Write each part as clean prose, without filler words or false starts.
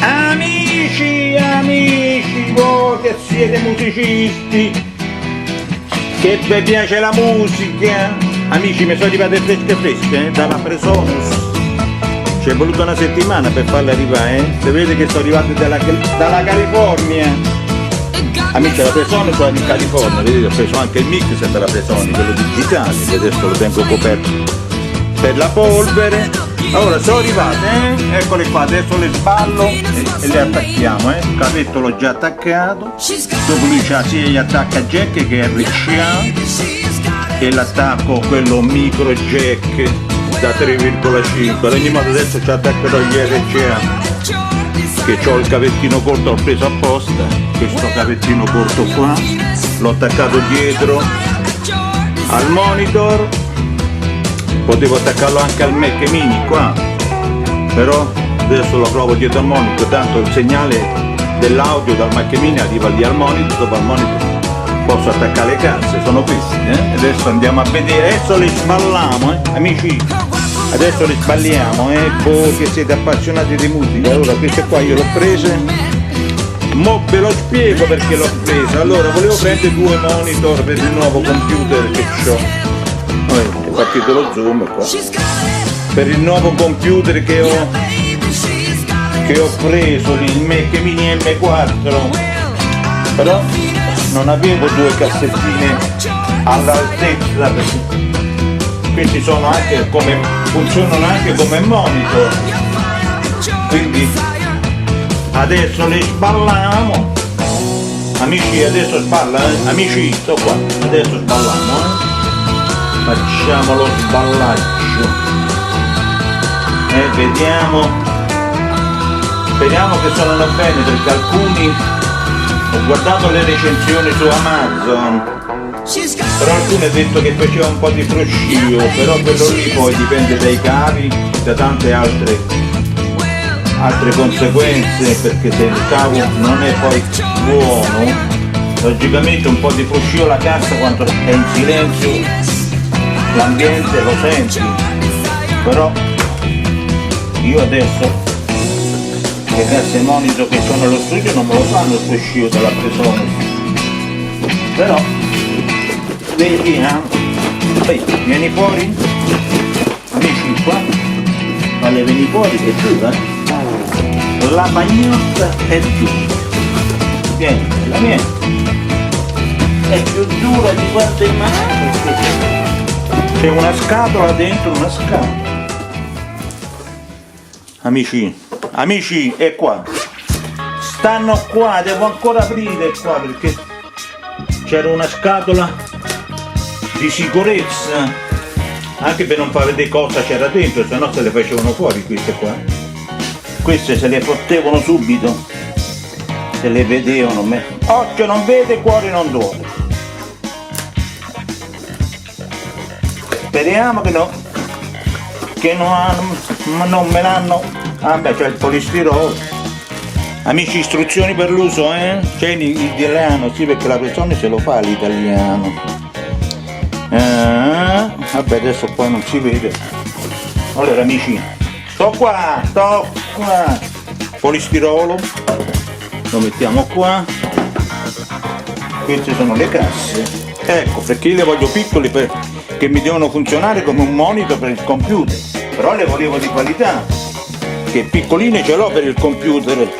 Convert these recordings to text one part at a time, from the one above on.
Amici, voi che siete musicisti, che vi piace la musica, amici, mi sono arrivate fresche dalla Presonus. Ci è voluta una settimana per farle arrivare, Sapete che sono arrivate dalla California. Amici, la Presonus è in California, vedete, ho preso anche il mix della Presonus, quello digitale, che adesso lo tengo coperto per la polvere. Allora sono arrivate, eccole qua, adesso le sballo e le attacchiamo, Cavetto l'ho già attaccato, dopo lui c'ha sia gli attacca jack che RCA e l'attacco quello micro jack da 3,5, ad ogni modo adesso ci attaccherò gli RCA, che ho il cavettino corto, l'ho preso apposta, questo cavettino corto qua, l'ho attaccato dietro al monitor. Potevo attaccarlo anche al Mac Mini qua, però adesso lo provo dietro al monitor, tanto il segnale dell'audio dal Mac Mini arriva lì al monitor, dopo al monitor posso attaccare le casse, sono queste, Adesso andiamo a vedere, adesso le sballiamo, amici, adesso le sballiamo, voi che siete appassionati di musica. Allora queste qua io l'ho prese, mo ve lo spiego perché l'ho presa. Allora volevo prendere 2 monitor per il nuovo computer che ho. È partito lo zoom qua per il nuovo computer che ho preso, il Mac Mini M4, però non avevo 2 cassettine all'altezza, perché questi sono anche come funzionano anche come monitor, quindi adesso le sballiamo, amici, adesso sballa, amici, sto qua, adesso sballiamo, facciamo lo sballaggio e vediamo, speriamo che suonano bene, perché alcuni, ho guardato le recensioni su Amazon, però alcuni hanno detto che faceva un po' di fruscio, però quello lì poi dipende dai cavi, da tante altre conseguenze, perché se il cavo non è poi buono, logicamente un po' di fruscio la cassa quando è in silenzio l'ambiente lo senti, però io adesso le casse monitor che sono allo studio non me lo fanno il fruscio della Presonus, però vediamo, vieni fuori, amici, qua, falle venire fuori, è dura, la bagnotta è dura, vieni, la mia è più dura di quanto immagini. C'è una scatola dentro, una scatola. Amici, è qua. Stanno qua, devo ancora aprire qua perché c'era una scatola di sicurezza, anche per non far vedere cosa c'era dentro, se no se le facevano fuori queste qua. Queste se le potevano subito, se le vedevano. Occhio non vede, cuore non duole. Speriamo che non me l'hanno. C'è il polistirolo. Amici, istruzioni per l'uso, C'è l'italiano, sì, perché la persona se lo fa l'italiano. Vabbè, adesso poi non si vede. Allora amici, sto qua. Polistirolo, lo mettiamo qua. Queste sono le casse. Ecco, perché io le voglio piccoli che mi devono funzionare come un monitor per il computer, però le volevo di qualità, che piccoline ce l'ho per il computer,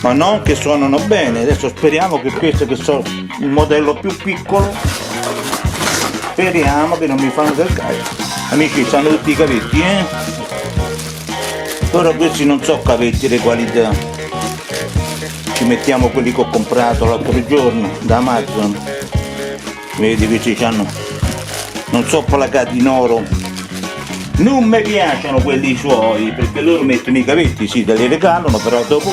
ma non che suonano bene. Adesso speriamo che queste, che sono il modello più piccolo, speriamo che non mi fanno del cazzo. Amici, stanno tutti i cavetti, però questi non so cavetti di qualità, ci mettiamo quelli che ho comprato l'altro giorno da Amazon, vedi, questi c'hanno, non so, placati in oro, non mi piacciono quelli suoi, perché loro mettono i cavetti, sì, te li regalano, però dopo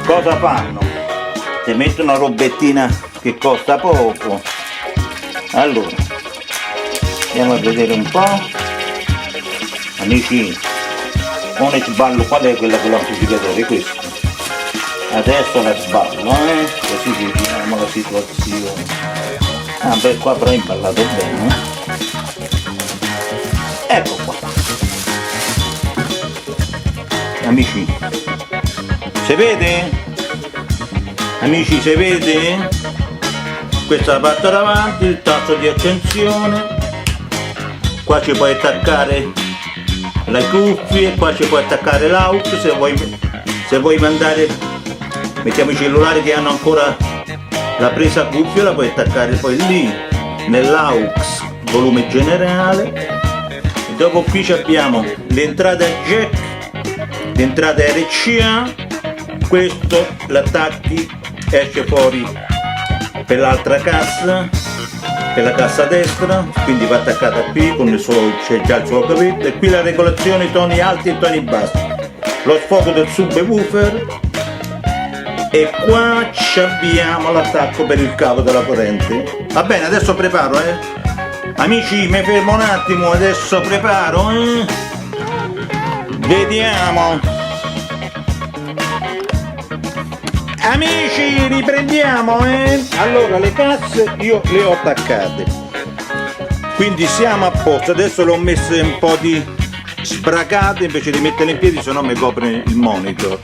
cosa fanno? Ti mettono una robettina che costa poco. Allora andiamo a vedere un po', amici, ora sballo, qual è quella con l'amplificatore? Questo, adesso la sballo, così vediamo la situazione. Qua però è imballato bene, ecco qua, amici, Si vede? Amici, si vede? Questa è la parte davanti, il tasto di accensione. Qua ci puoi attaccare le cuffie, qua ci puoi attaccare l'aux, se vuoi mandare, mettiamo i cellulari che hanno ancora la presa cuffia, la puoi attaccare poi lì, nell'aux, volume generale. E dopo qui abbiamo l'entrata jack, l'entrata RCA, questo l'attacchi, esce fuori per l'altra cassa, per la cassa destra, quindi va attaccata qui con c'è già il suo cavetto, e qui la regolazione toni alti e toni bassi, lo sfogo del subwoofer, e qua abbiamo l'attacco per il cavo della corrente. Va bene, adesso preparo, amici, mi fermo un attimo, adesso preparo, vediamo. Amici, riprendiamo, Allora, le casse io le ho attaccate, quindi siamo a posto. Adesso le ho messe un po' di sbracate invece di metterle in piedi, se no mi copre il monitor,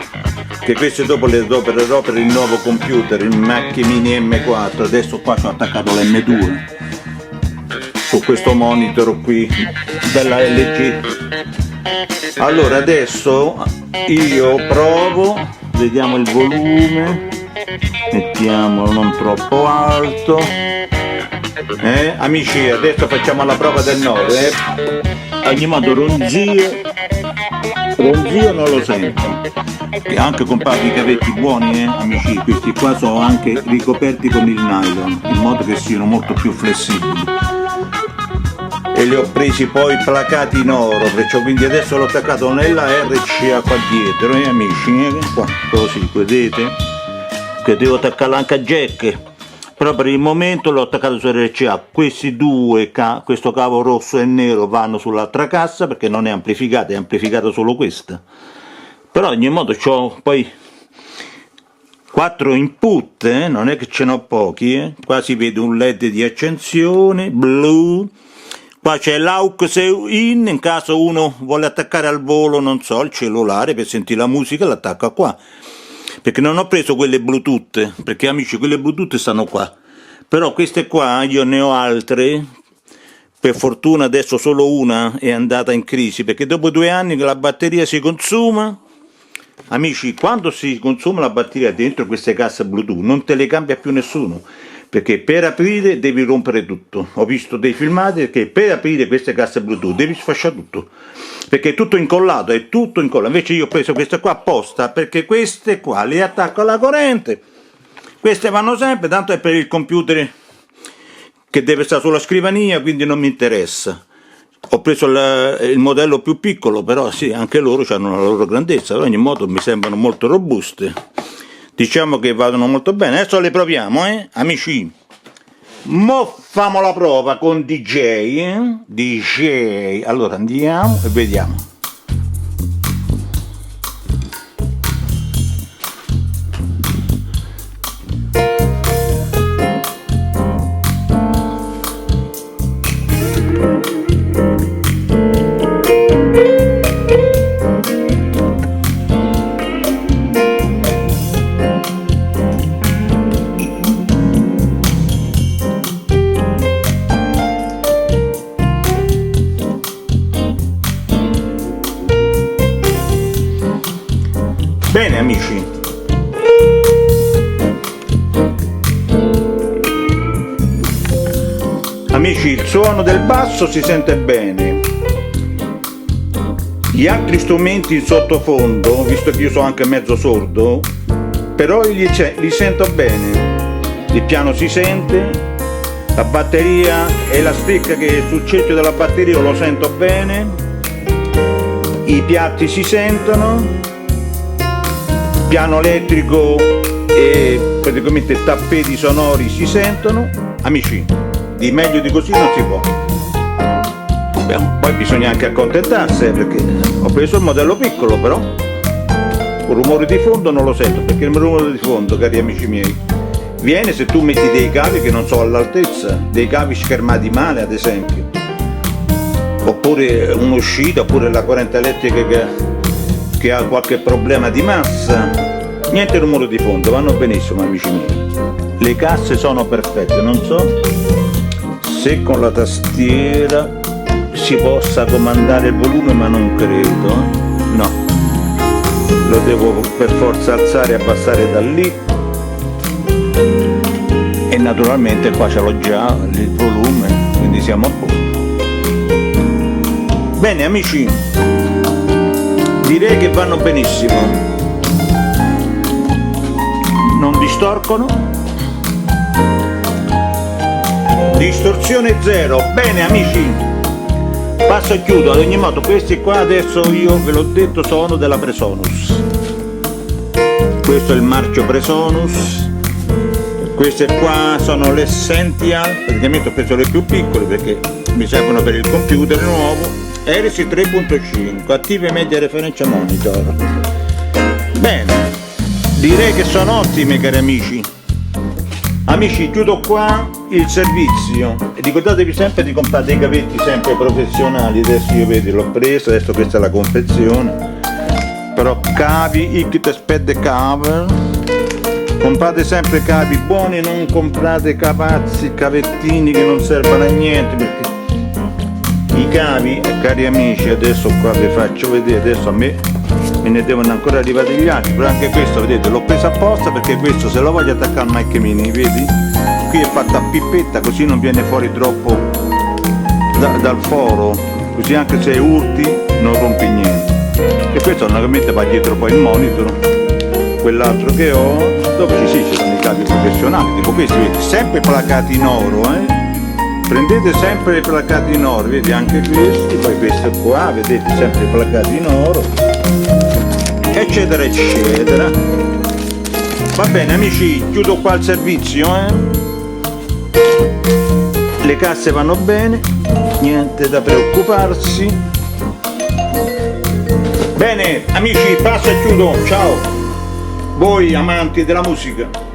che queste dopo le adopererò per il nuovo computer, il Mac Mini M4. Adesso qua ci ho attaccato l'M2 su questo monitor qui della LG. Allora adesso io provo, vediamo il volume, mettiamolo non troppo alto, amici, adesso facciamo la prova del 9, ogni modo ronzio non lo sento, e anche con i cavetti buoni, amici, questi qua sono anche ricoperti con il nylon in modo che siano molto più flessibili, e li ho presi poi placati in oro, perciò, quindi adesso l'ho attaccato nella RCA qua dietro, amici, qua così, vedete che devo attaccarla anche a jack, però per il momento l'ho attaccato su RCA. Questi due, questo cavo rosso e nero, vanno sull'altra cassa perché non è amplificata, è amplificata solo questa, però ad ogni modo c'ho poi 4 input, non è che ce n'ho pochi, qua si vede un LED di accensione blu. Qua c'è l'aux in caso uno vuole attaccare al volo, non so, il cellulare per sentire la musica, l'attacca qua. Perché non ho preso quelle Bluetooth, perché amici, quelle Bluetooth stanno qua. Però queste qua io ne ho altre, per fortuna adesso solo una è andata in crisi, perché dopo 2 anni che la batteria si consuma, amici, quando si consuma la batteria dentro queste casse Bluetooth non te le cambia più nessuno. Perché per aprire devi rompere tutto. Ho visto dei filmati che per aprire queste casse Bluetooth devi sfasciare tutto, perché è tutto incollato, è tutto incollato. Invece io ho preso queste qua apposta, perché queste qua le attacco alla corrente, queste vanno sempre, tanto è per il computer che deve stare sulla scrivania, quindi non mi interessa. Ho preso il modello più piccolo, però sì, anche loro hanno la loro grandezza, ad ogni modo mi sembrano molto robuste. Diciamo che vadano molto bene. Adesso le proviamo, amici. Mo famo la prova con DJ, DJ. Allora andiamo e vediamo. Bene amici, il suono del basso si sente bene, gli altri strumenti in sottofondo, visto che io sono anche mezzo sordo, però li sento bene, il piano si sente, la batteria e la stecca che è sul cerchio della batteria lo sento bene, i piatti si sentono, piano elettrico e praticamente tappeti sonori si sentono. Amici, di meglio di così non si può. Beh, poi bisogna anche accontentarsi, perché ho preso il modello piccolo, però un rumore di fondo non lo sento, perché il rumore di fondo, cari amici miei, viene se tu metti dei cavi che non sono all'altezza, dei cavi schermati male ad esempio, oppure un'uscita, oppure la corrente elettrica che ha qualche problema di massa, Niente rumore di fondo, vanno benissimo amici miei. Le casse sono perfette, non so se con la tastiera si possa comandare il volume, ma non credo, no, lo devo per forza alzare e abbassare da lì, e naturalmente qua ce l'ho già il volume, quindi siamo a posto. Bene amici, direi che vanno benissimo, non distorcono, distorsione zero. Bene amici, passo e chiudo. Ad ogni modo questi qua adesso io ve l'ho detto sono della Presonus, questo è il marchio Presonus, queste qua sono le Essential, praticamente ho preso le più piccole perché mi servono per il computer nuovo. RC 3.5 attive media referenza monitor. Bene, direi che sono ottime cari amici. Amici, chiudo qua il servizio e ricordatevi sempre di comprare dei cavetti sempre professionali. Adesso io vedi l'ho preso, adesso questa è la confezione, però cavi XTSPED cover, comprate sempre cavi buoni, non comprate capazzi, cavettini che non servono a niente, perché i cavi, cari amici, adesso qua vi faccio vedere, adesso a me ne devono ancora arrivare gli altri, però anche questo vedete l'ho preso apposta perché questo se lo voglio attaccare al Mac Mini, vedi? Qui è fatta a pippetta così non viene fuori troppo dal foro, così anche se urti non rompi niente. E questo naturalmente va dietro poi il monitor, quell'altro che ho, dove ci sono i cavi professionali, tipo questi, vedi? Sempre placati in oro, prendete sempre le placate in oro, vedi anche questi, poi questo qua, vedete sempre placati in oro, eccetera eccetera. Va bene amici, chiudo qua il servizio, le casse vanno bene, niente da preoccuparsi. Bene amici, passo e chiudo, ciao, voi amanti della musica.